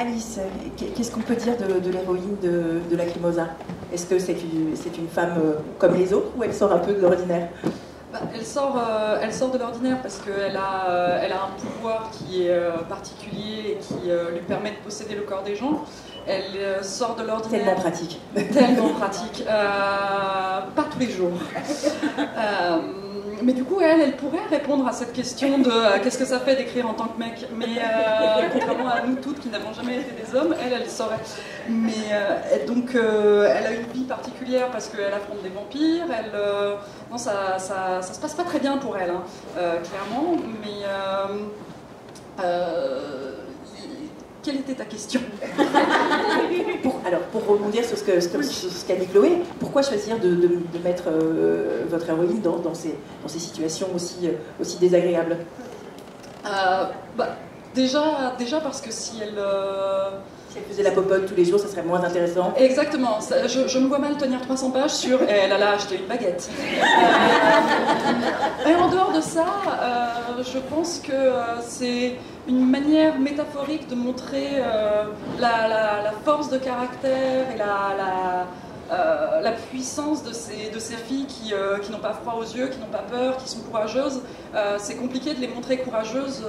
Alice, qu'est-ce qu'on peut dire de l'héroïne de Lacrimosa? Est-ce que c'est une femme comme les autres ou elle sort un peu de l'ordinaire? Bah, elle sort de l'ordinaire parce qu'elle a un pouvoir qui est particulier et qui lui permet de posséder le corps des gens. Elle sort de l'ordinaire. Tellement pratique. Tellement pratique. Pas tous les jours. Mais du coup, elle pourrait répondre à cette question de qu'est-ce que ça fait d'écrire en tant que mec. Mais contrairement à nous toutes qui n'avons jamais été des hommes, elle saurait. Mais donc, elle a une vie particulière parce qu'elle affronte des vampires. Non, ça se passe pas très bien pour elle, hein, clairement. Mais quelle était ta question? Pour rebondir sur ce qu'a dit Chloé, pourquoi choisir de mettre votre héroïne dans ces situations aussi désagréables? Déjà parce que si elle faisait la popote tous les jours, ça serait moins intéressant. Exactement. Je me vois mal tenir 300 pages sur « elle a acheté une baguette ». Et en dehors de ça, je pense que c'est une manière métaphorique de montrer la force de caractère et la puissance de ces filles qui n'ont pas froid aux yeux, qui n'ont pas peur, qui sont courageuses. C'est compliqué de les montrer courageuses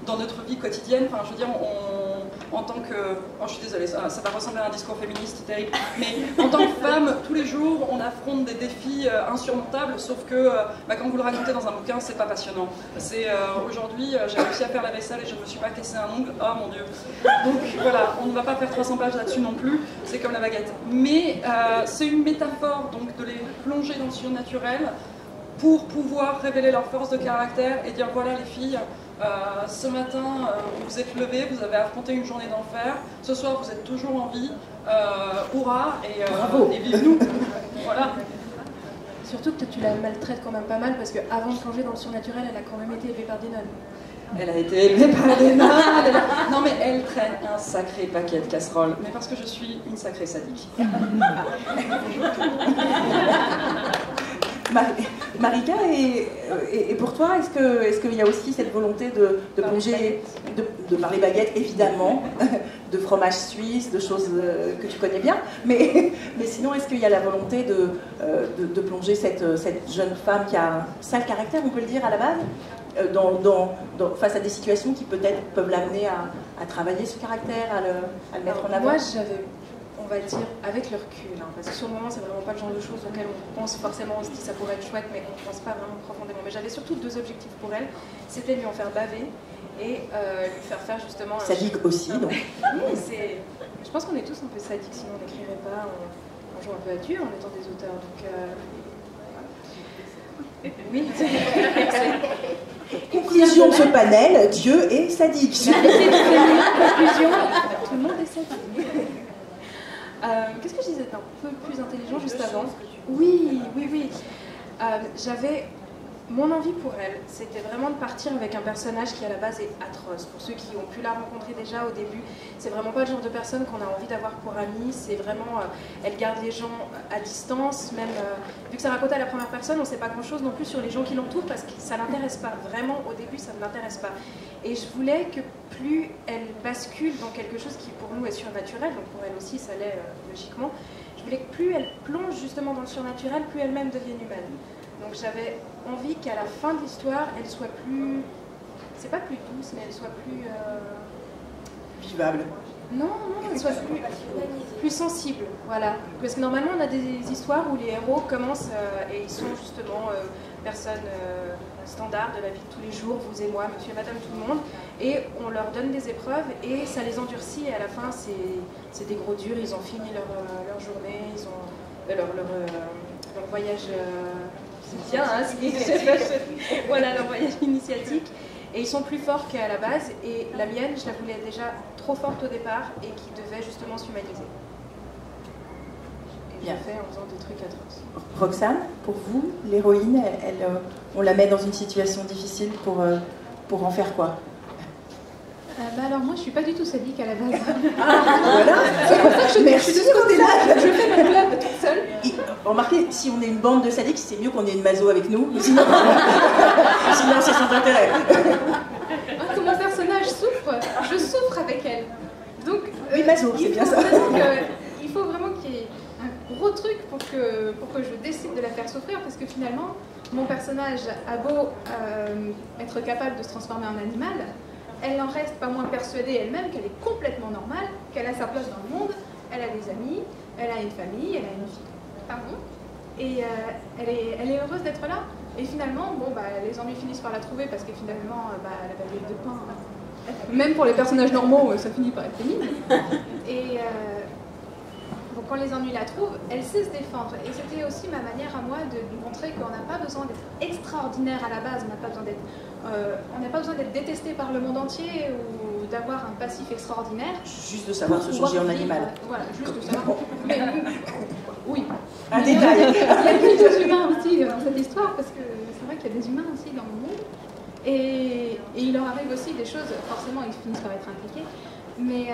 dans notre vie quotidienne. Enfin, je veux dire, en tant que... Oh, je suis désolée, ça va ressembler à un discours féministe terrible. Mais en tant que femme, tous les jours, on affronte des défis insurmontables, sauf que quand vous le racontez dans un bouquin, c'est pas passionnant. C'est aujourd'hui, j'ai réussi à faire la vaisselle et je ne me suis pas cassé un ongle. Oh mon Dieu. Donc voilà, on ne va pas faire 300 pages là-dessus non plus. C'est comme la baguette. Mais c'est une métaphore donc de les plonger dans le surnaturel pour pouvoir révéler leur force de caractère et dire voilà les filles, ce matin vous êtes levées, vous avez affronté une journée d'enfer, ce soir vous êtes toujours en vie, hurrah et vive nous. Voilà. Surtout que tu la maltraites quand même pas mal parce qu'avant de plonger dans le surnaturel, elle a quand même été élevée par des nonnes. Elle a été élevée par des nonnes. Non mais elle traîne un sacré paquet de casseroles, mais parce que je suis une sacrée sadique. Marika, et pour toi, est-ce qu'il y a aussi cette volonté de plonger, de parler baguette, évidemment, de fromage suisse, de choses que tu connais bien, mais sinon, est-ce qu'il y a la volonté de plonger cette jeune femme qui a un sale caractère, on peut le dire, à la base, face à des situations qui peut-être peuvent l'amener à travailler ce caractère, à le mettre en avant? Moi, j'avais... on va dire avec le recul, hein, parce que sur le moment c'est vraiment pas le genre de choses auxquelles on pense forcément, on se dit ça pourrait être chouette, mais on ne pense pas vraiment profondément. Mais j'avais surtout deux objectifs pour elle, c'était de lui en faire baver et lui faire faire justement... Sadique aussi, donc. Oui, je pense qu'on est tous un peu sadiques, sinon on n'écrirait pas, on joue un peu à Dieu en étant des auteurs, donc... Oui, conclusion de ce panel, Dieu est sadique. Conclusion, tout le monde est sadique. Qu'est-ce que je disais d'un peu plus intelligent juste avant? Oui. J'avais... Mon envie pour elle, c'était vraiment de partir avec un personnage qui à la base est atroce. Pour ceux qui ont pu la rencontrer déjà au début, c'est vraiment pas le genre de personne qu'on a envie d'avoir pour amie. C'est vraiment... elle garde les gens à distance, même... vu que ça raconte à la première personne, on sait pas grand-chose non plus sur les gens qui l'entourent parce que ça l'intéresse pas. Vraiment, au début, ça ne l'intéresse pas. Et je voulais que plus elle bascule dans quelque chose qui pour nous est surnaturel, donc pour elle aussi ça l'est logiquement, je voulais que plus elle plonge justement dans le surnaturel, plus elle-même devienne humaine. Donc j'avais envie qu'à la fin de l'histoire, elle soit plus... C'est pas plus douce, mais elle soit plus... Vivable. Non, elle soit plus sensible, voilà. Parce que normalement, on a des histoires où les héros commencent et ils sont justement personnes standards de la vie de tous les jours, vous et moi, monsieur et madame, tout le monde, et on leur donne des épreuves et ça les endurcit et à la fin, c'est des gros durs, ils ont fini leur journée, ils ont leur voyage... c'est bien, hein, voilà, leur voyage initiatique. Et ils sont plus forts qu'à la base, et la mienne, je la voulais déjà trop forte au départ, et qui devait justement s'humaniser. Et je l'ai fait en faisant des trucs atroces. Roxane, pour vous, l'héroïne, on la met dans une situation difficile pour en faire quoi? Alors moi je suis pas du tout sadique à la base. Voilà. C'est pour ça que je Merci suis là. Je fais mon club toute seule. Remarquez, si on est une bande de sadiques, c'est mieux qu'on ait une maso avec nous. Sinon c'est sans intérêt. Que mon personnage souffre, je souffre avec elle. Donc maso, c'est bien ça. Il faut vraiment qu'il y ait un gros truc pour que je décide de la faire souffrir, parce que finalement, mon personnage a beau être capable de se transformer en animal, elle n'en reste pas moins persuadée elle-même qu'elle est complètement normale, qu'elle a sa place dans le monde, elle a des amis, elle a une famille, elle a une fille. Pardon. Et elle est heureuse d'être là. Et finalement, bon, bah, les ennuis finissent par la trouver parce que finalement, bah, la baguette de pain, même pour les personnages normaux, ça finit par être pénible. Et bon, quand les ennuis la trouvent, elle sait se défendre. Et c'était aussi ma manière à moi de montrer qu'on n'a pas besoin d'être extraordinaire à la base, on n'a pas besoin d'être détesté par le monde entier ou d'avoir un passif extraordinaire. Juste de savoir se changer en animal. Voilà, juste de savoir. Mais, oui. Un détail. Il y a quelques humains aussi dans cette histoire, parce que c'est vrai qu'il y a des humains aussi dans le monde. Et il leur arrive aussi des choses, forcément ils finissent par être impliqués. Mais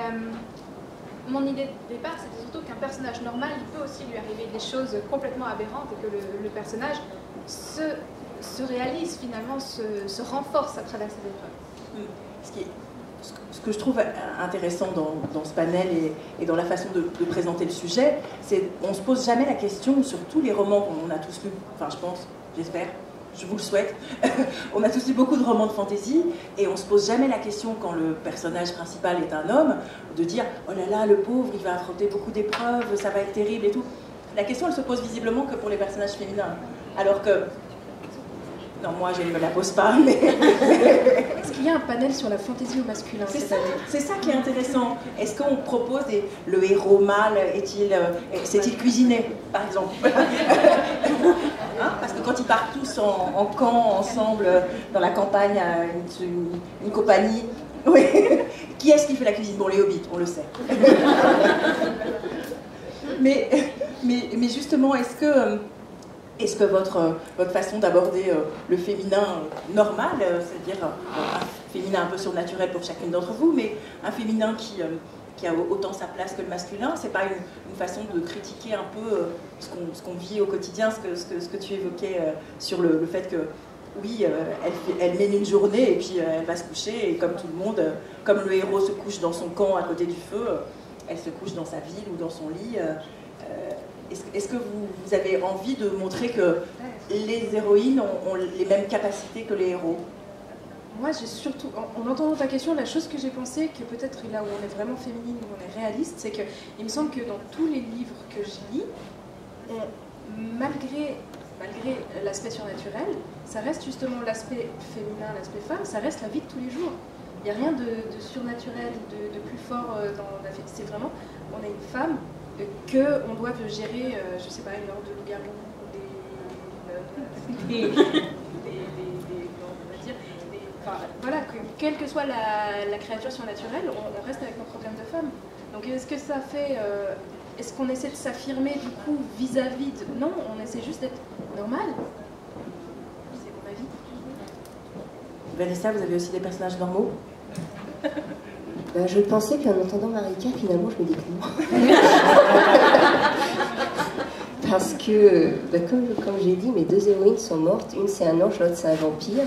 mon idée de départ, c'était surtout qu'un personnage normal, il peut aussi lui arriver des choses complètement aberrantes et que le personnage se réalise finalement, se renforce à travers ces épreuves. Ce que je trouve intéressant dans ce panel et dans la façon de présenter le sujet, c'est qu'on ne se pose jamais la question, sur tous les romans qu'on a tous lus, enfin je pense, j'espère, je vous le souhaite, on a tous lu beaucoup de romans de fantasy et on ne se pose jamais la question quand le personnage principal est un homme, de dire « Oh là là, le pauvre, il va affronter beaucoup d'épreuves, ça va être terrible et tout ». La question, elle se pose visiblement que pour les personnages féminins, alors que... Non, moi, je ne me la pose pas, mais... Est-ce qu'il y a un panel sur la fantaisie au masculin cette année ? C'est ça qui est intéressant. Est-ce qu'on propose le héros mâle, s'est-il cuisiné, par exemple hein? Parce que quand ils partent tous en camp, ensemble, dans la campagne, à une compagnie, oui. Qui est-ce qui fait la cuisine? Bon, les hobbits, on le sait. mais justement, est-ce que votre façon d'aborder le féminin normal, c'est-à-dire un féminin un peu surnaturel pour chacune d'entre vous, mais un féminin qui a autant sa place que le masculin, c'est pas une façon de critiquer un peu ce qu'on vit au quotidien, ce que tu évoquais sur le fait que, oui, elle mène une journée et puis elle va se coucher, et comme tout le monde, comme le héros se couche dans son camp à côté du feu, elle se couche dans sa ville ou dans son lit. Est-ce que vous avez envie de montrer que les héroïnes ont les mêmes capacités que les héros? Moi, j'ai surtout, en entendant ta question, la chose que j'ai pensé, que peut-être là où on est vraiment féminine, où on est réaliste, c'est qu'il me semble que dans tous les livres que je lis, malgré l'aspect surnaturel, ça reste justement l'aspect féminin, l'aspect femme, ça reste la vie de tous les jours. Il n'y a rien de surnaturel, de plus fort dans la vie. C'est vraiment, on est une femme, qu'on doit gérer, je sais pas, une horde de loups-garous, voilà, quelle que soit la créature surnaturelle, on reste avec nos problèmes de femme. Donc est-ce que ça fait... est-ce qu'on essaie de s'affirmer du coup vis-à-vis de... Non, on essaie juste d'être normal. C'est mon avis. Vanessa, vous avez aussi des personnages normaux? Je pensais qu'en entendant Marika, finalement, je me dis que non. Parce que, comme j'ai dit, mes deux héroïnes sont mortes. Une, c'est un ange, l'autre, c'est un vampire.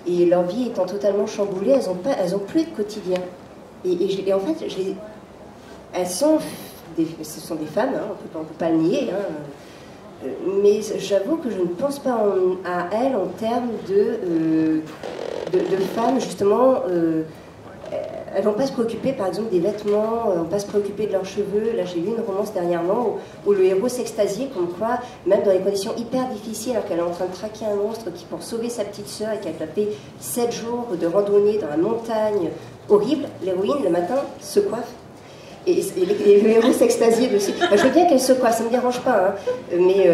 Et leur vie étant totalement chamboulée, elles ont plus de quotidien. Et en fait, ce sont des femmes, hein, on peut pas le nier. Hein, mais j'avoue que je ne pense pas à elles en termes de femmes, justement... elles ne vont pas se préoccuper, par exemple, des vêtements, elles ne vont pas se préoccuper de leurs cheveux. Là, j'ai lu une romance dernièrement où le héros s'extasiait, comme quoi, même dans des conditions hyper difficiles, alors qu'elle est en train de traquer un monstre qui, pour sauver sa petite sœur, et qu'elle a fait 7 jours de randonnée dans la montagne horrible, l'héroïne, le matin, se coiffe. Et le héros s'extasiait dessus. Je veux bien qu'elle se coiffe, ça ne me dérange pas, hein, mais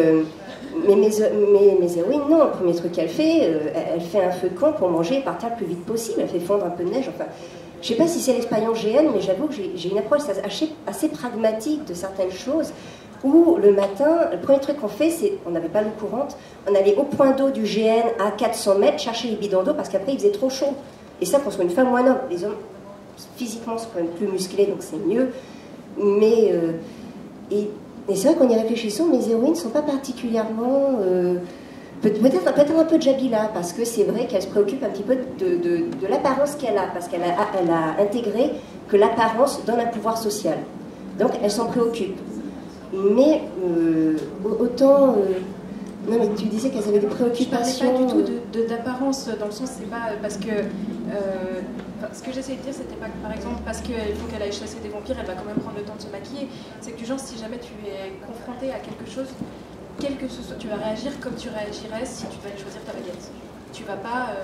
mes héroïnes, non, le premier truc qu'elle fait, elle fait un feu de camp pour manger et partir le plus vite possible, elle fait fondre un peu de neige, enfin... Je ne sais pas si c'est l'expérience GN, mais j'avoue que j'ai une approche assez pragmatique de certaines choses, où le matin, le premier truc qu'on fait, c'est, on n'avait pas l'eau courante, on allait au point d'eau du GN à 400 mètres chercher les bidons d'eau, parce qu'après il faisait trop chaud. Et ça, qu'on soit une femme ou un homme, les hommes physiquement sont quand même plus musclés, donc c'est mieux. Mais c'est vrai qu'en y réfléchissant, mes héroïnes ne sont pas particulièrement... Peut-être un peu de Jabila, parce que c'est vrai qu'elle se préoccupe un petit peu de l'apparence qu'elle a, parce qu'elle a intégré que l'apparence donne un pouvoir social. Donc elles s'en préoccupent. Mais autant... non mais tu disais qu'elles avaient des préoccupations... Je parlais pas du tout d'apparence, dans le sens c'est pas parce que... ce que j'essayais de dire, c'était pas que par exemple parce qu'il faut qu'elle aille chasser des vampires, elle va quand même prendre le temps de se maquiller. C'est que du genre, si jamais tu es confronté à quelque chose, quel que ce soit, tu vas réagir comme tu réagirais si tu devais choisir ta baguette. Tu vas pas...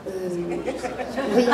Oui,